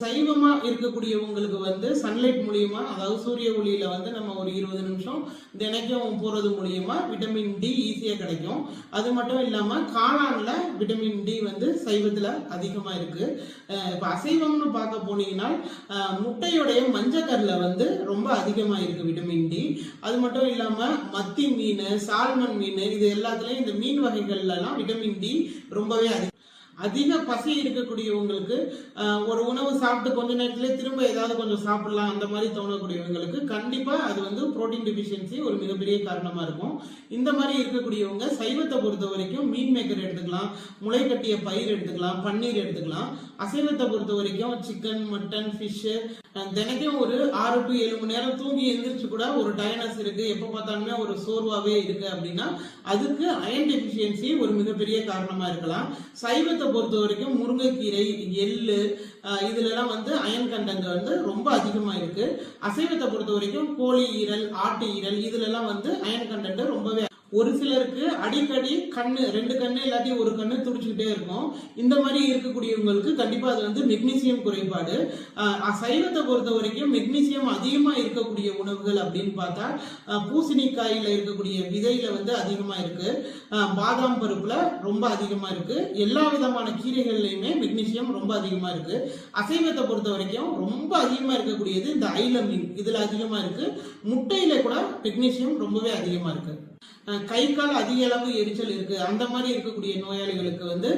சைவமா இருக்கக்கூடியவங்களுக்கு வந்து சன்லைட் மூலியமா, அதாவது சூரிய ஒளியில வந்து நம்ம ஒரு 20 நிமிஷம் தினைக்கும் போறது மூலியமா விட்டமின் டி ஈஸியா கிடைக்கும். அது மட்டும் இல்லாம காளான்ல விட்டமின் டி வந்து சைவத்துல அதிகமா இருக்கு. இப்ப அசைவம்னு பார்க்க போனீங்கன்னா முட்டையுடைய மஞ்சக்கருல வந்து ரொம்ப அதிகமா இருக்கு விட்டமின் டி. அது மட்டும் இல்லாம மத்தி மீன், சால்மன் மீன், இது எல்லாத்துலயும் இந்த மீன் வகைகள்ல எல்லாம் விட்டமின் டி ரொம்பவே அதிக பசி இருக்கக்கூடியவங்களுக்கு ஒரு உணவு சாப்பிட்டு கொஞ்ச நேரத்திலே திரும்ப ஏதாவது கொஞ்சம் சாப்பிடலாம் அந்த மாதிரி தோணக்கூடியவங்களுக்கு கண்டிப்பா அது வந்து புரோட்டீன் டெபிஷியன்சி ஒரு மிகப்பெரிய காரணமா இருக்கும். இந்த மாதிரி இருக்கக்கூடியவங்க சைவத்தை பொறுத்த வரைக்கும் மீன் மேக்கர் எடுத்துக்கலாம், முளை கட்டிய பயிர் எடுத்துக்கலாம், பன்னீர் எடுத்துக்கலாம். அசைவத்தை பொறுத்த வரைக்கும் சிக்கன், மட்டன், ஃபிஷ், தினைக்கும் ஒரு 6 to 7 மணி நேரம் தூங்கி எந்திரிச்சு கூட ஒரு டயர்னஸ் இருக்கு, எப்ப பார்த்தாலுமே ஒரு சோர்வாவே இருக்கு அப்படின்னா அதுக்கு அயன் டெபிஷியன்சி ஒரு மிகப்பெரிய காரணமா இருக்கலாம். சைவத்தை பொறுத்த வரைக்கும் முருங்கைக்கீரை, எள்ளு, இதுல எல்லாம் வந்து அயன் கண்டென்ட் வந்து ரொம்ப அதிகமா இருக்கு. அசைவத்தை பொறுத்த வரைக்கும் கோழி ஈரல், ஆட்டு ஈரல், இதுல எல்லாம் வந்து அயன் கண்டென்ட் ரொம்பவே. ஒரு சிலருக்கு அடிக்கடி கண்ணு, 2 கண்ணு இல்லாட்டி ஒரு கண்ணு துடிச்சுக்கிட்டே இருக்கும். இந்த மாதிரி இருக்கக்கூடியவங்களுக்கு கண்டிப்பா அது வந்து மெக்னீசியம் குறைபாடு. சைவத்தை பொறுத்த வரைக்கும் மெக்னீசியம் அதிகமா இருக்கக்கூடிய உணவுகள் அப்படின்னு பார்த்தா பூசணிக்காயில இருக்கக்கூடிய விதையில வந்து அதிகமா இருக்கு, பாதாம் பருப்புல ரொம்ப அதிகமா இருக்கு, எல்லா விதமான கீரைகள்லயுமே மெக்னீசியம் ரொம்ப அதிகமா இருக்கு. அசைவத்தை பொறுத்த வரைக்கும் ரொம்ப அதிகமா இருக்கக்கூடியது இந்த ஐல மீன், இதுல அதிகமா இருக்கு. முட்டையில கூட மெக்னீசியம் ரொம்பவே அதிகமா இருக்கு. கை கால் அதிக அளவு எரிச்சல் இருக்கு, அந்த மாதிரி இருக்கக்கூடிய நோயாளிகளுக்கு வந்து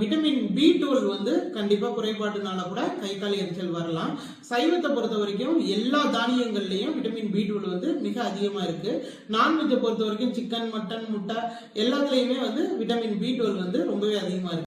விட்டமின் B12 வந்து கண்டிப்பா குறைபாட்டுனால கூட கை கால் எரிச்சல் வரலாம். சைவத்தை பொறுத்த வரைக்கும் எல்லா தானியங்கள்லயும் விட்டமின் B12 வந்து மிக அதிகமா இருக்கு. நான்வெஜ்ஜை பொறுத்த வரைக்கும் சிக்கன், மட்டன், முட்டை எல்லாத்துலயுமே வந்து விட்டமின் B12 வந்து ரொம்பவே அதிகமா இருக்கு.